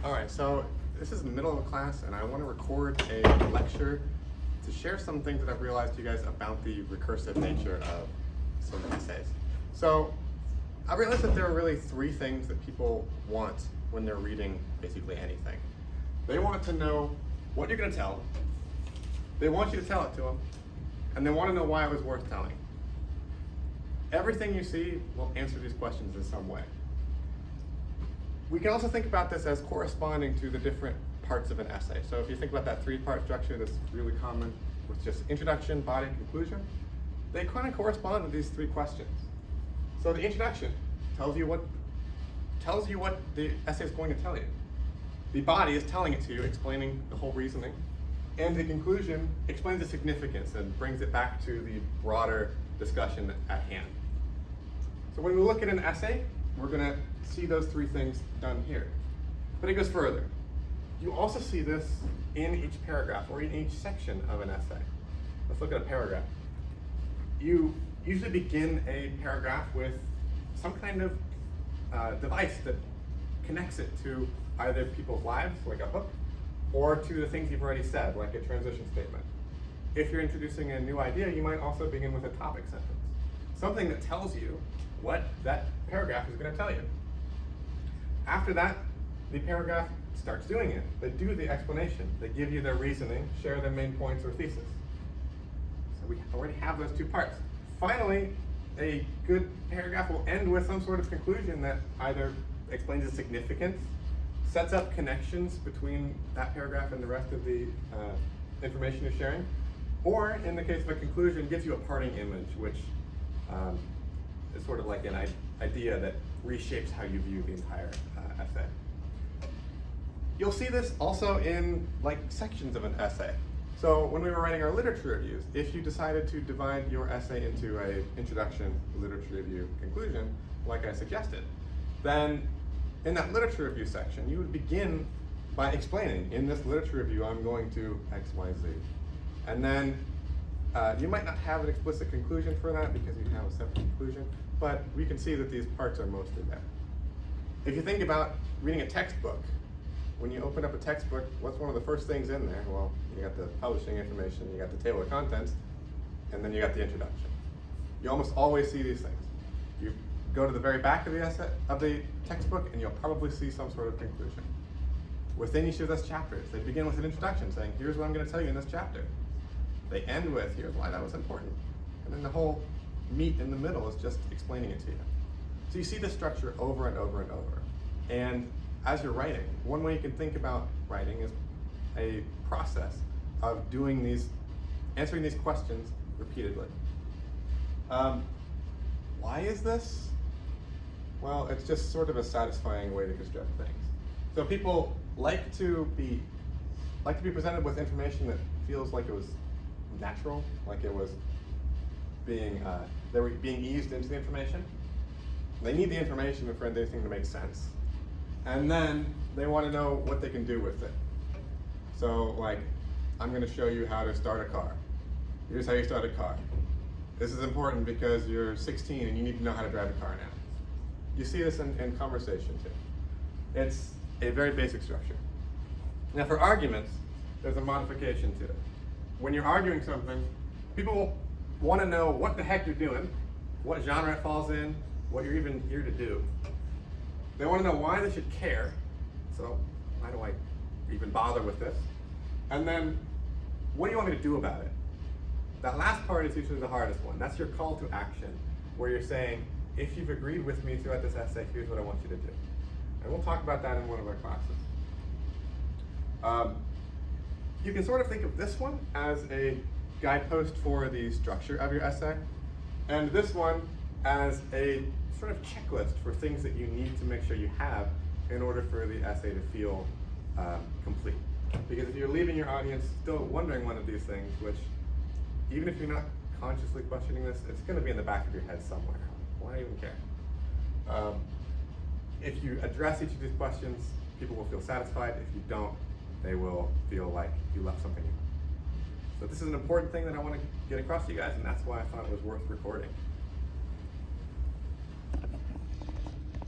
All right, so this is the middle of a class, and I want to record a lecture to share some things that I've realized to you guys about the recursive nature of some essays. So I realized that there are really three things that people want when they're reading basically anything. They want to know what you're going to tell them, they want you to tell it to them, and they want to know why it was worth telling. Everything you see will answer these questions in some way. We can also think about this as corresponding to the different parts of an essay. So if you think about that three-part structure that's really common with just introduction, body, conclusion, they kind of correspond to these three questions. So the introduction tells you what the essay is going to tell you. The body is telling it to you, explaining the whole reasoning. And the conclusion explains the significance and brings it back to the broader discussion at hand. So when we look at an essay, we're going to see those three things done here. But it goes further. You also see this in each paragraph or in each section of an essay. Let's look at a paragraph. You usually begin a paragraph with some kind of device that connects it to either people's lives, like a hook, or to the things you've already said, like a transition statement. If you're introducing a new idea, you might also begin with a topic sentence. Something that tells you what that paragraph is going to tell you. After that, the paragraph starts doing it. They do the explanation. They give you their reasoning, share their main points or thesis. So we already have those two parts. Finally, a good paragraph will end with some sort of conclusion that either explains the significance, sets up connections between that paragraph and the rest of the information you're sharing, or in the case of a conclusion, gives you a parting image, which is sort of like an idea that reshapes how you view the entire essay. You'll see this also in like sections of an essay. So when we were writing our literature reviews, if you decided to divide your essay into an introduction, literature review, conclusion, like I suggested, then in that literature review section, you would begin by explaining, in this literature review, I'm going to X, Y, Z. And then you might not have an explicit conclusion for that because you have a separate conclusion, but we can see that these parts are mostly there. If you think about reading a textbook, when you open up a textbook, what's one of the first things in there? Well, you got the publishing information, you got the table of contents, and then you got the introduction. You almost always see these things. You go to the very back of the essay, of the textbook, and you'll probably see some sort of conclusion. Within each of those chapters, they begin with an introduction saying, here's what I'm going to tell you in this chapter. They end with, here's why that was important. And then the whole meat in the middle is just explaining it to you. So you see this structure over and over and over. And as you're writing, one way you can think about writing is a process of answering these questions repeatedly. Why is this? Well, it's just sort of a satisfying way to construct things. So people like to be presented with information that feels like it was natural, like it was they were being eased into the information. They need the information for anything to make sense. And then they want to know what they can do with it. So like, I'm going to show you how to start a car. Here's how you start a car. This is important because you're 16 and you need to know how to drive a car now. You see this in conversation too. It's a very basic structure. Now for arguments, there's a modification to it. When you're arguing something, people want to know what the heck you're doing, what genre it falls in, what you're even here to do. They want to know why they should care. So why do I even bother with this? And then what do you want me to do about it? That last part is usually the hardest one. That's your call to action, where you're saying, if you've agreed with me throughout this essay, here's what I want you to do. And we'll talk about that in one of our classes. You can sort of think of this one as a guidepost for the structure of your essay, and this one as a sort of checklist for things that you need to make sure you have in order for the essay to feel complete. Because if you're leaving your audience still wondering one of these things, which even if you're not consciously questioning this, it's going to be in the back of your head somewhere. Why even care? If you address each of these questions, people will feel satisfied. If you don't, they will feel like you left something in. So this is an important thing that I want to get across to you guys, and that's why I thought it was worth recording.